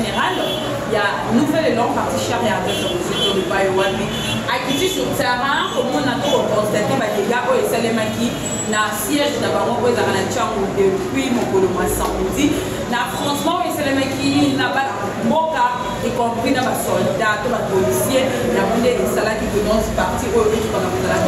général, il y a une nouvelle élan partie chère et adresse au secteur de Baïwani. Acquis sur terrain, comme on a tout constaté, des gars, et Salemaki, na siège d'abord, on a un chango depuis mon colombo samedi. Na franchement, et Salemaki, n'a pas moka, y compris dans ma soldat, dans ma policier, il y a des salades qui dénoncent partie au riche pendant que la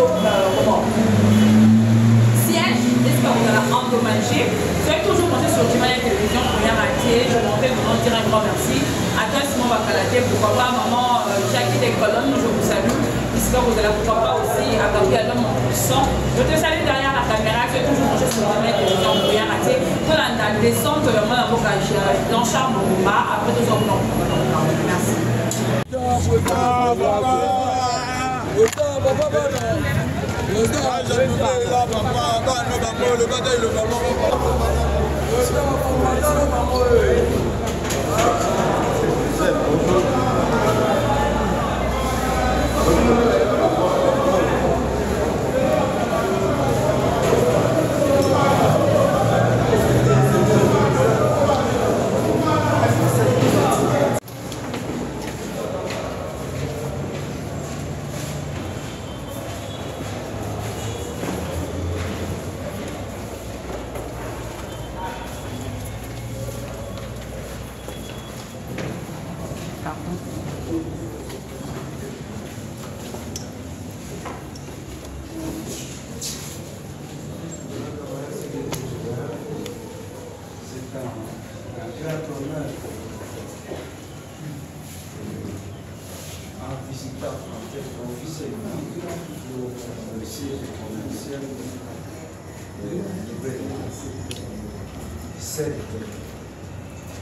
siège, est-ce que vous allez endommager? Soyez toujours pensé sur Dimania Télévision pour rien rater. Je m'en vais vous dire un grand merci. À toi, Simon Bakalaté, pourquoi pas, maman Jackie des colonnes, je vous salue. Puisque vous allez pourquoi pas aussi à Gabriel mon puissant. Je te salue derrière la caméra. Soyez toujours pensé sur Dimania Télévision pour rien rater. Quand on a descente, moi, la bocage, dans Charles Mouma, après 2 ans, merci.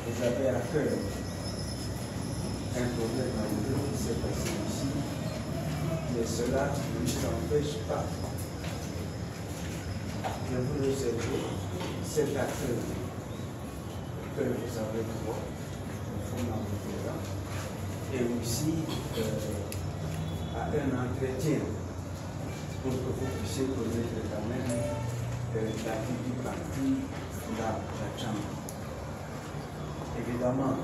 Vous avez à cœur un problème malheureux qui s'est passé ici, mais cela ne nous empêche pas de vous réserver cet accueil que vous avez droit au fond dans le programme et aussi à un entretien pour que vous puissiez connaître quand même la vie du parti dans la chambre. Évidemment,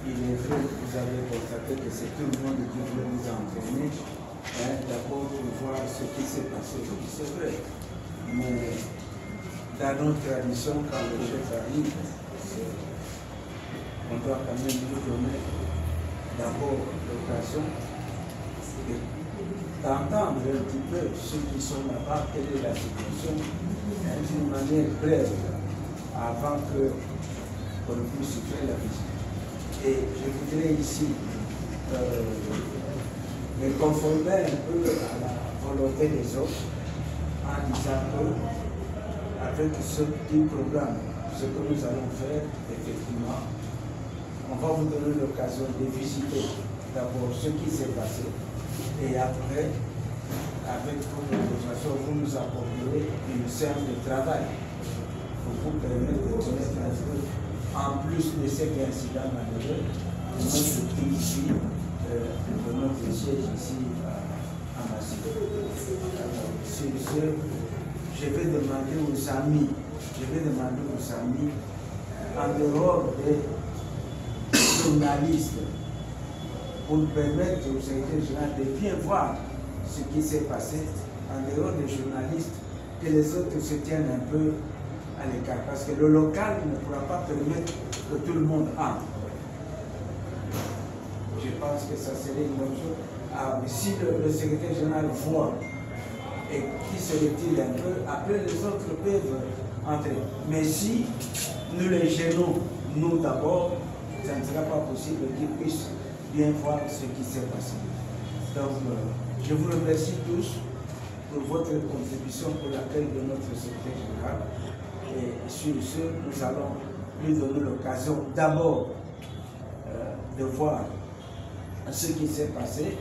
il est vrai que vous avez constaté que c'est tout le monde qui veut vous entraîner, d'abord pour voir ce qui s'est passé. C'est vrai, mais dans nos traditions, quand le chef arrive, on doit quand même vous donner d'abord l'occasion d'entendre un petit peu ceux qui sont là-bas, quelle est la situation, d'une manière brève, avant qu'on puisse faire la visite. Et je voudrais ici me conformer un peu à la volonté des autres en disant que, avec ce petit programme, ce que nous allons faire, effectivement, on va vous donner l'occasion de visiter d'abord ce qui s'est passé et après, avec votre vous nous apporterez une séance de travail pour vous permettre de connaître un peu, en plus de cet incident malheureux, notre prix ici, de notre siège ici à Massy. Sur ce, je vais demander aux amis, en dehors des journalistes, pour permettre aux secrétaires généraux de bien voir ce qui s'est passé, en dehors des journalistes, que les autres se tiennent un peu à l'écart, parce que le local ne pourra pas permettre que tout le monde entre. Je pense que ça serait une bonne chose. Ah, mais si le secrétaire général voit et qui se retire un peu, après les autres peuvent entrer. Mais si nous les gênons, nous d'abord, ça ne sera pas possible qu'ils puissent bien voir ce qui s'est passé. Donc, je vous remercie tous pour votre contribution pour l'accueil de notre secrétaire général. Et sur ce, nous allons lui donner l'occasion d'abord de voir ce qui s'est passé.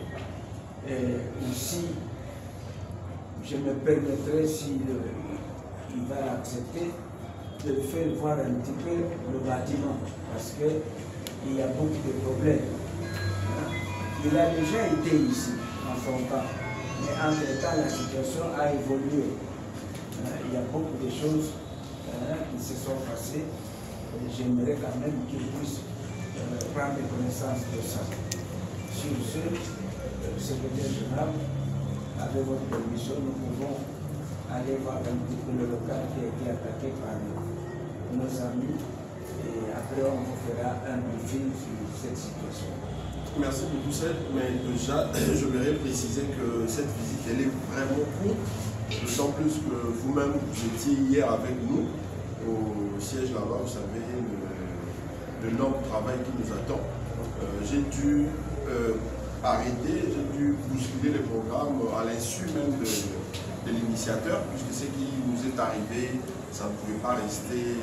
Et aussi, je me permettrai, s'il va accepter, de faire voir un petit peu le bâtiment, parce qu'il y a beaucoup de problèmes. Il a déjà été ici en son temps, mais entre-temps, la situation a évolué. Il y a beaucoup de choses qui se sont passées j'aimerais quand même qu'ils puissent prendre connaissance de ça. Sur ce, le secrétaire général, avec votre permission, nous pouvons aller voir un petit peu le local qui a été attaqué par nos amis et après on vous fera un briefing sur cette situation. Merci beaucoup, Seth, mais déjà, je voudrais préciser que cette visite, elle est vraiment courte, d'autant plus que vous-même, vous étiez hier avec nous au siège là-bas, vous savez, le nombre de travail qui nous attend. J'ai dû arrêter, j'ai dû bousculer le programme à l'insu même de l'initiateur, puisque ce qui nous est arrivé, ça ne pouvait pas rester,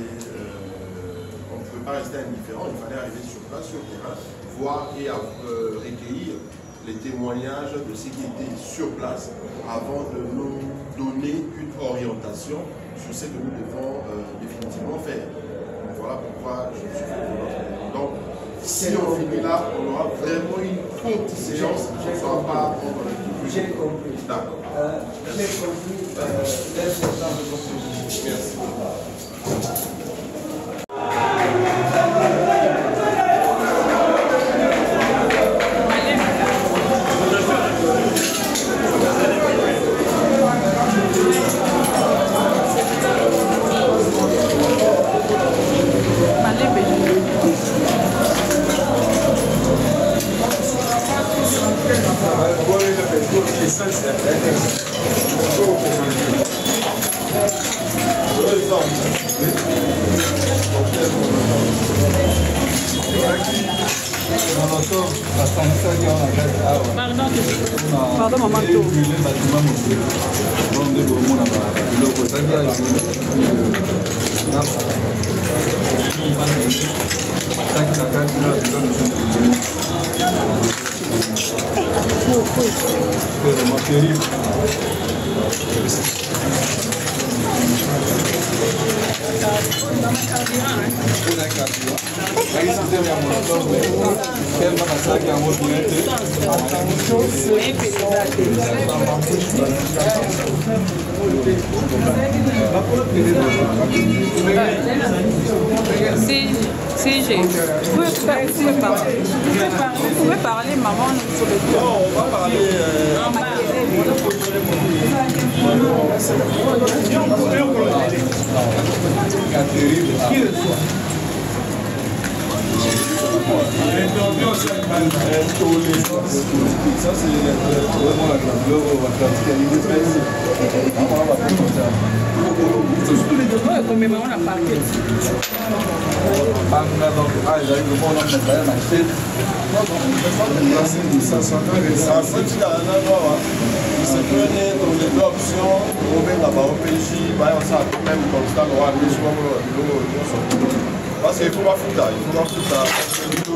on ne pouvait pas rester indifférent, il fallait arriver sur place, sur le terrain, voir et recueillir les témoignages de ceux qui étaient sur place avant de nous donner une orientation sur ce que nous devons définitivement faire. Donc, voilà pourquoi je suis fait de notre. Donc, si on finit là, on aura vraiment une courte séance, on ne sera pas prendre le. J'ai compris. D'accord. J'ai compris l'importance de votre visite. Merci. Pardon, maman. Si j'ai. Vous pouvez parler, maman, sur le tour. Non, on va parler. Ça, c'est vraiment la commémorons la parquet. parce qu'il faut pas foutre, il faut pas foutre.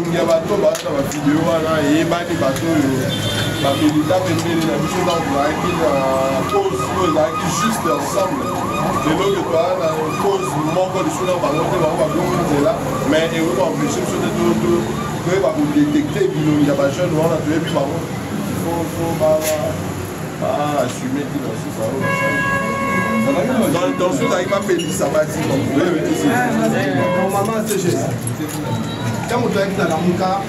Il y a bateau, ma vidéo, et bani bateau, ma militaire, juste ensemble. De l'eau que toi, la cause manque de soins, par exemple, on va là, mais on va empêcher sur des autres, on va vous détecter, il y a pas jeune, on a tué, puis par contre, il faut pas assumer qu'il a aussi ça. Dans ce cas, il va payer ça, va dire. Normalement, c'est juste. Quand on doit être dans la Mouka,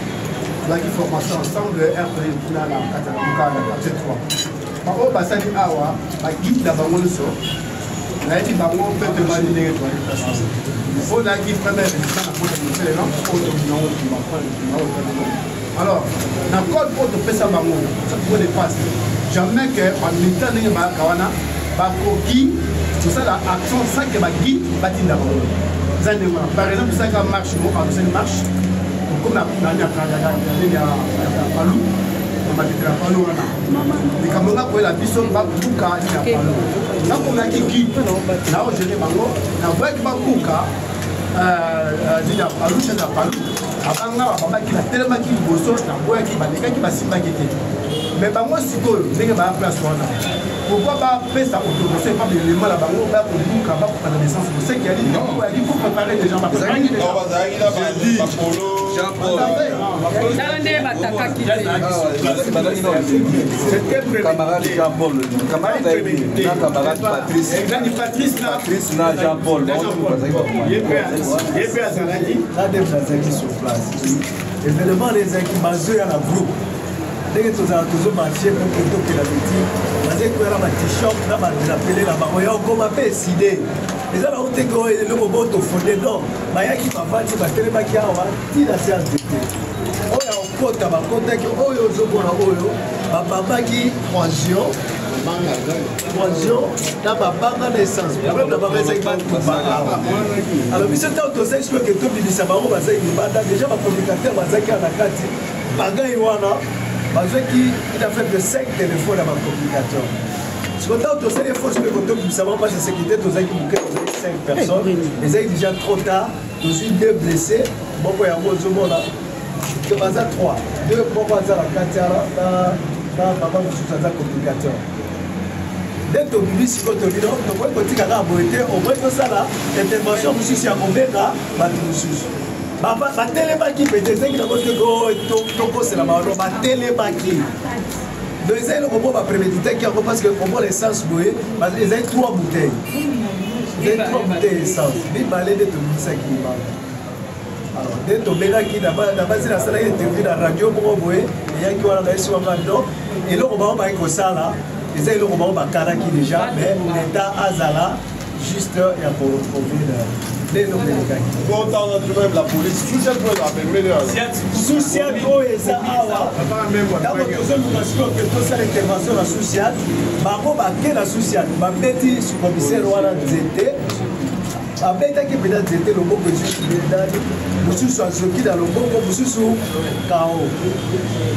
la formation ensemble, RPI, dans la Mouka, c'est 3. Par contre, ça dit Awa, la guide d'abord, la guide d'abord, on peut te valider. Il faut la guide première, c'est la alors, dans le code pour te faire ça, ça peut dépasser. Jamais qu'en militant, il y a tout ça, l'action, ça qui va guider, va dire d'abord. Par exemple, ça qui marche, une marche, comme la ligne à Palou, on va dire à Palou, les caméras pour la vision va tout cas à Palou. Là, on a qui guide, là, on gère Bango, la voie qui va tout cas, dit à Palou, c'est à Palou. Avant là, on va tellement qu'il bosse, la voie qui va les gars qui va s'y maqueter. Mais moi, si vous avez la place, pourquoi pas faire ça autour de ça, pas l'élément là-bas, on va pour vous, pour la naissance, vous savez qu'il y a des gens, il faut préparer les gens. Jean-Paul. C'était camarade Jean-Paul. Camarade Patrice. Patrice, là, Jean-Paul. Il est prêt à Zalaki. Là, des gens sur place. Évidemment, les équipements à la groupe. Dès que tu as toujours marché, même que tu as la petite, tu as un t-shirt, tu as appelé la maroya, on m'a fait décider. Les gens ont été le robot au fondé, non. Maya qui m'a fait, tu vas te lever, tu vas te séance d'été. On a un côté, ma côté qui est Oyo, Zobona Oyo, ma papa qui croisillon, dans ma banque naissance. Problème dans ma maison, il va être alors, si tu as autorisé, je peux que tout le monde s'est déjà ma communicateur, ma zaki à la carte, Baga Iwana. Il a fait de 5 téléphones à ma communicateur. Si on a autorisé les forces de contrôle, nous savons pas de sécurité, nous avons 5 personnes. Les a déjà trop tard, nous avons 2 blessés. Bon, il y a un autre monde là. Il y a 3. 2 pour la carte dans ma communicateur. Dès que tu dis si tu dis non, tu peux continuer à aborder, au moins que ça là, l'intervention, nous sommes à Mombeka, ma télémaki peut-être qui n'a pas de c'est la marron, ma télémaki. Donc ils ont le robot va préméditer parce que comment l'essence bouée, ils ont 3 bouteilles. Ils ont 3 bouteilles d'essence. Ils m'ont allé de tout ça qui manque. Alors, dès que tu as qui d'abord la salle est interviewée dans la radio pour bouée, il y a qui va aller sur un rando, et le robot va être ça là. Ils ont le robot va caractériser déjà, mais l'état Azala juste il y a pour retrouver Bon, on a trouvé la police. Social pour la social pour les awa. D'abord, nous avons que tout ça l'intervention la sociale. Maman va que la sociale. Ma bête sur commissaire Rwanda Zete. Ma bête qui peut être Zete le mot que je suis dans. Nous sommes sur qui dans le mot que nous sommes sur KO.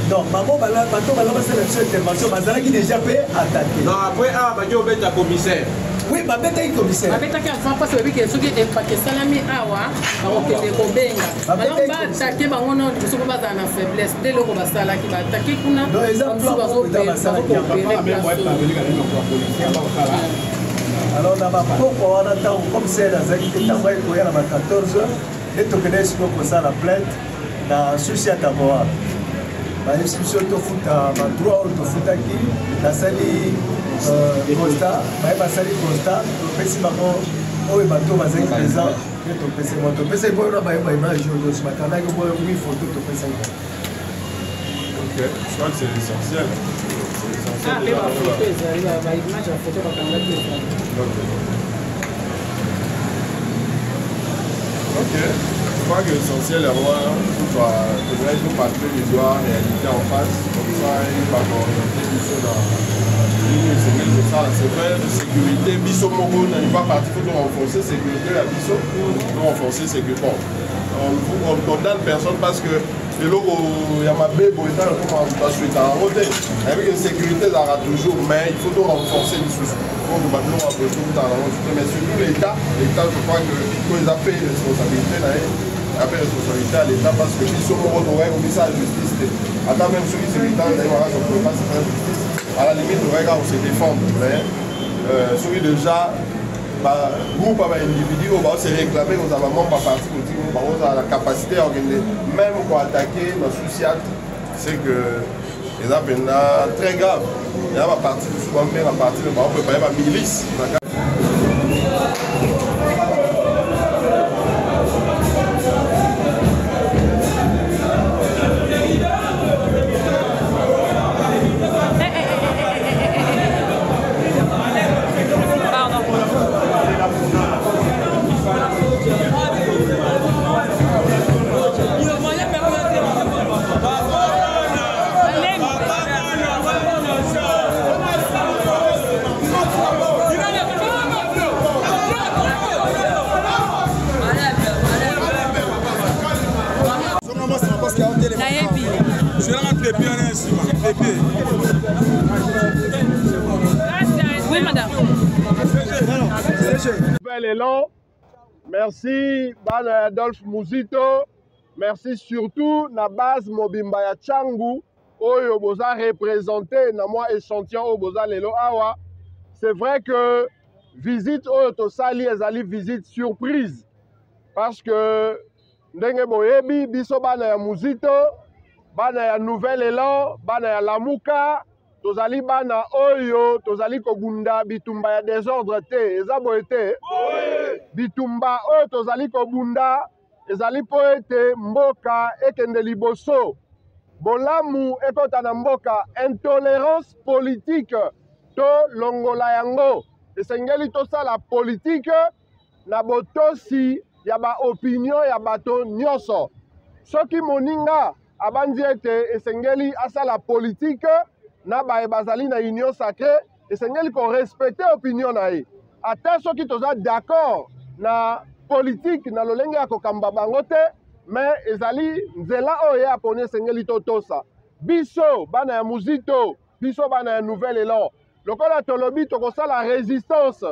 Donc maman va là, maintenant va là passer la intervention. Mazala qui déjà peut attaquer. Non après ah va dire au bête commissaire. Oui, ma bête est commissaire. Ma bête est parce que oui que ceux qui est pas que salami awa, donc que les kobenga. Alors va attaquer bango non, nous sommes pas dans la faiblesse. Dès le va sala qui va attaquer kuna. Non, ils ont plan dans la salle qui a alors on va pourquoi on attend comme c'est dans un qui est envoyé pour y aller à 14h et tu connais ce qu'on ça la plainte dans souci à Taboa. La inscription de foot à ma droit de foot qui la salle Costa, ma salle Costa, le petit maman, oh et bateau va être présent, et ton PC moi ton PC bon là bah image de ce matin là que moi oui photo ton PC. Ok, je crois que c'est essentiel. Ah mais ma photo ils arrivent à image à photo va quand Ok, je crois que l'essentiel est voir nous parler du droit réalité en face, comme ça il va orienter les choses dans c'est vrai, la sécurité, biso moko n'est pas parti, il faut renforcer la sécurité, la biso, il faut renforcer la sécurité. On ne condamne personne parce que le logo, il y a ma bébé, il y a avec la sécurité, il y aura toujours, mais il faut renforcer les choses. Mais surtout l'État, je crois que quand ils appellent les responsabilités, ils appellent responsabilité à l'État parce que biso moko n'aurait pas ça à la justice. Attends, même celui qui est l'État, on ne peut pas se faire justice. À la limite, on se défend, mais celui déjà, groupe avec individu, on va se réclamer, on va pas partir, on a la capacité à organiser, même pour attaquer nos soucis, c'est que les appels très grave. Il y a ma partie, souvent bien la partie, on peut pas y avoir milice. Oui, madame. Bel élan. Merci, Ban Adolphe Muzito. Merci surtout na base Mobimba ya Changu. Oyo boza représenté na moi échantillon au boza lelo awa. C'est vrai que visite Oyo Tosali ezali visite surprise. Parce que ndenge boyebi biso bana ya Muzito, bana ya Nouvel Élan, bana ya Lamuka, tozali bana oyo tozali kobunda bitumba ya désordre te, eza boye te. Bitumba oyo tozali kobunda ezali po ete mboka ekende liboso. Bolamu ekota na mboka, intolérance politique to longola yango. Esengeli tosala politique na botosi ya ba opinion ya bato nyonso. Soki moninga abandi ete esengeli asala politique na bae bazali na union sacrée, esengeli ko respecter opinion na ye. Ata soki toza d'accord na politique na lolenge ya kokamba bango te, mais ezali nzela oyo aponi esengeli totosa. Biso bana ya Muzito, biso bana ya Nouvel Élan, lokola tolobi tokosala résistance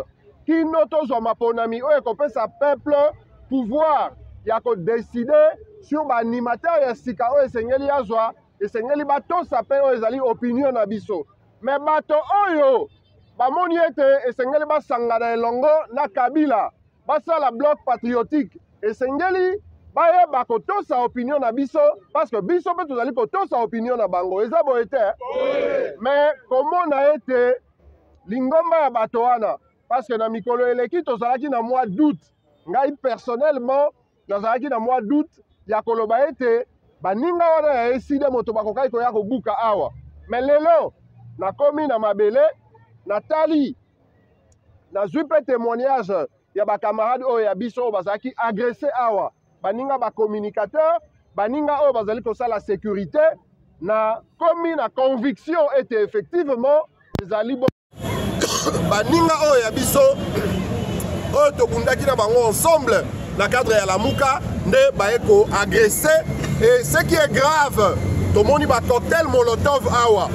kino tozwa maponami oyo ekopesa peuple pouvoir ya kodécider sur ba animateur ya sika oyo esengeli azwa, esengeli batosa pe oyo ezali opinion na biso. Mais bato oyo bamoni ete esengeli basangana elongo na Kabila, basala bloc patriotique, esengeli bayeba kotosa opinion na biso, parce que biso pe tozali kotosa opinion na bango, eza boye te. Mais komona ete lingomba ya bato wana, parce que na mikolo eleki tozalaki na mois d'août, ngai personnellement nazalaki na mois d'août ya koloba ete baninga wana ya eside moto bakokai koya kobuka awa. Mais lelo nakomi na mabele, natali nazwi pe témoignage ya ba camarade oyo ya biso bazalaki agressé awa. Baninga ba communicateur, baninga oyo bazali kosala sécurité, na komi na conviction ete effectivement ezali bon. Baninga oyo ya biso oyo tobundaki na bango ensemble na cadre ya Lamuka nde baeko agressé, et ce qui est grave tomoni ba cocktail molotov awa.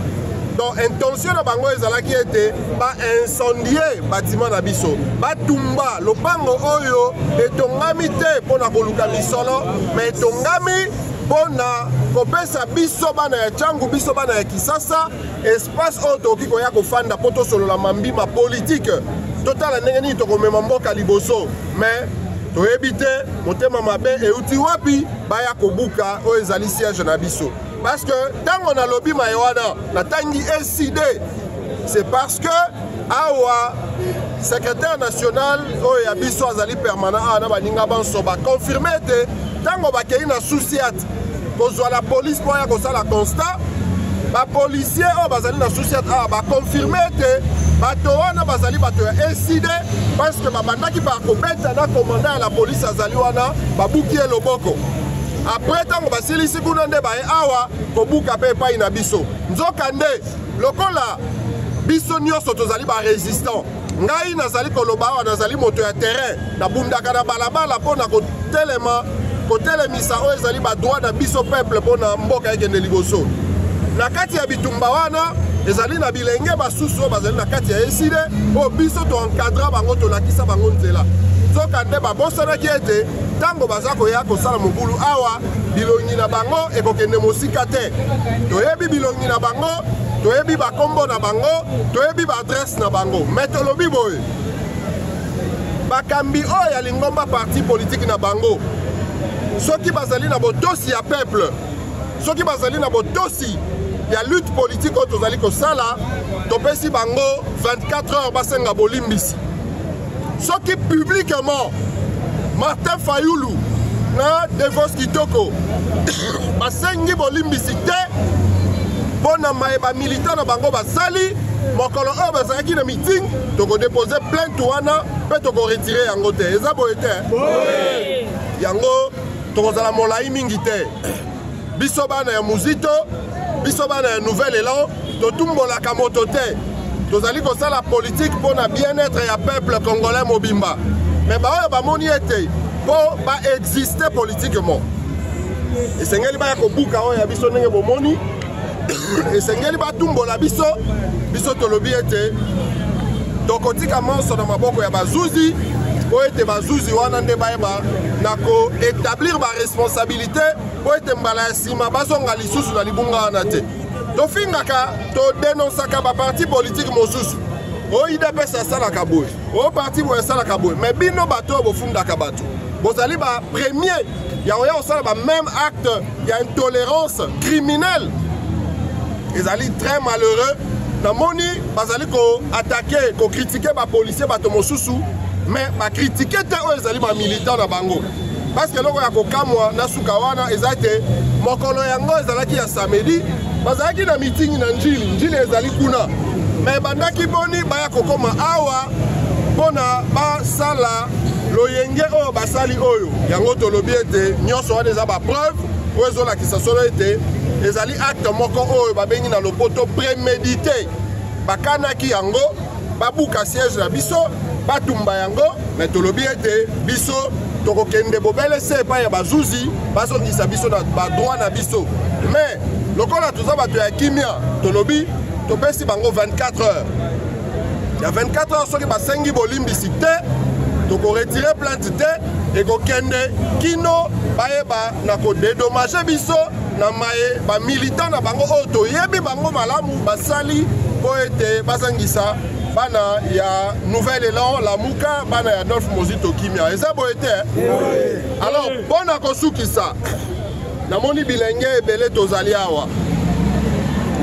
Donc intention na bango ezalaki ete ba incendier bâtiment na biso, ba tumba lopango oyo etongami te pona koluka misolo, mais etongami pona kopesa biso bana ya Tchangu, biso bana ya Kisasa espace oyo tokoki koya kofanda po tosolola mambima politique totala ndenge nini tokomema mboka liboso. Mais toyebi te motema mabe euti wapi baya kobuka oyo ezali siège na biso. Parce que tant on a lobby maïwana, na tangi SID, c'est parce que awa secrétaire national oyo ya biso azali permanent ana baninga banso ba confirmer te tango bakei na souciat kozwa la police pour ya kosala constat, ba policier oyo bazali na souciat a ba confirmer te bato wana bazali bato ya SID, parce que babandaki ba kobeta na commandant ya la police azali wana babuki loboko. Après tango basilisi kuna nde bae awa kobuka pe epai na biso. Nzoka nde lokola biso nyonso tozali ba résistant, ngai nazali koloba awa nazali moto ya terrain na bundaka na balabala mpona kotelemisa oyo ezali ba droit na biso peuple mpona mboka ekende liboso. Na kati ya bitumba wana ezali na bilenge basusu oyo bazali na kati ya eside oyo biso to encadra bango tolakisa bango nzela. Nzoka nde babosanaki ete tango baza koya kosala mobulu awa bilongi na bango ekokende mosika te. Toyebi bilongi na bango, toyebi bakombo na bango, toyebi ba adresse na bango. Mais tolobi boye bakambi oyo ya lingomba parti politique na bango, soki bazali na botosi ya peuple, soki bazali na botosi ya lutte politique oyo tozali kosala, topesi bango 24 heures basenga bolimbisi. Soki publiquement Martin Fayulu na Devos Kitoko basengi bolimbisi te pona maeba militant na bango basali mokolo oyo bazalaki na meeting, toko déposer plainte wana pe toko retirer yango te. Eza boye te yango tokozala molai mingi te. Biso bana ya Muzito, biso bana ya Nouvel Élan totumbolaka moto te. Tozali kosala politique pona bien-être ya peuple congolais mobimba. Mais baoyo bamoni ete po ba exister politiquement. Esengeli ba kobuka oyo ya biso ndenge bomoni. Esengeli ba tumbola biso tolobi ete tokotika monso na maboko ya bazuzi po ete bazuzi wana nde bayeba na ko établir ba responsabilité po ete mbala ya sima bazonga lisusu na libunga wana te. Tofingaka to dénonçaka ba parti politique mosusu. O IDPS asalaka boye, o parti boye asalaka boye, mais bino bato bofundaka bato. Bozali ba premier yango ya osala ba même acte ya intolérance criminelle ezali très malheureux namoni bazali ko attaquer ko critiquer ba policier bato mosusu mais ba critiquer te oyo ezali ba militant na bango parce que loko ya kokamwa na suka wana ezate mokolo yango ezalaki ya samedi bazalaki na meeting na njili ezali kuna mais bandaki boni baya kokoma awa pona basala loyenge oyo basali oyo yango tolobi ete nyonso wana eza ba preuve oyo ezolakisa solo ete ezali acte moko oyo babengi na lopoto prémédité bakanaki yango babuka siège na biso batumba yango mais tolobi ete biso tokokende bobele se epai ya bazuzi bazongisa biso na badroit na biso mais lokola toza bato ya kimia tolobi topesi bango 24 heures ya 24 heures soki basengi bolimbisi te tokoretire plainte te ekokende kino bayeba na kodédommage biso na maye bamilitant na bango oyo toyebi bango malamu basali po ete bazangisa bana ya Nouvel Élan Lamuka bana ya Adolphe Mozito Kimia eza boye te alors mpona kosukisa namoni bilenge ebele tozali awa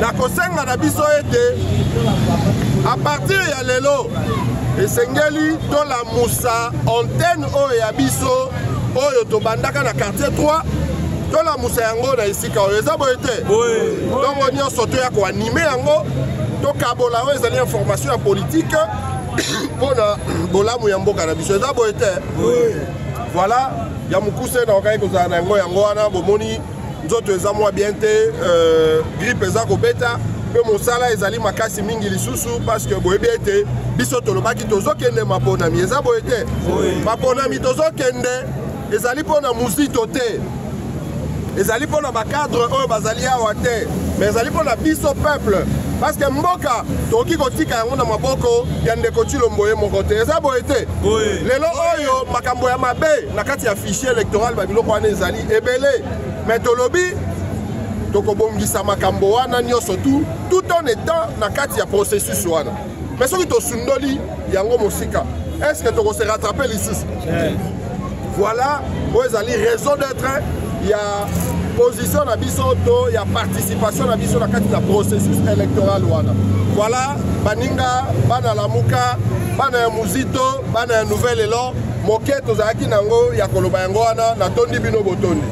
nakosenga na biso ete a partir ya lelo esengeli tolamusa antenne oyo ya biso oyo tobandaka na quartier 3 tolamusa yango na esika oyo eza boye te ntongo nyonso toya koanime yango tokabola oyo ezali information ya politique mpona bolamu ya mboka na biso eza boye te voilà ya mokuse na okai kozala na yango wana bomoni nzoto eza mwa bien te grippe eza kobeta mpe mosala ezali makasi mingi lisusu parce que boyebi ete biso tolobaki tozokende maponami eza boye te maponami tozokende ezali mpona muzito te ezali mpona bacadre oyo bazali awa te mais ezali mpona biso peuple parce que mboka tokoki kotika yango na maboko ya ndeko Tshilombo ye moko te eza boye te lelo oyo makambo ya mabe na kati ya fichier électoral babiloko wana ezali ebele mais tolobi tokobongisa makambo wana nyonso tout en étant na kati ya processus wana mais soki tosundoli yango mosika est-ce que tokose rattraper lisusu voilà oyo ezali raison d'être ya position na biso to ya participation na biso na kati na processus électoral wana voilà baninga bana Lamuka bana ya Muzito bana ya Nouvel Élan moke tozalaki nango ya koloba yango wana na tondi bino botondi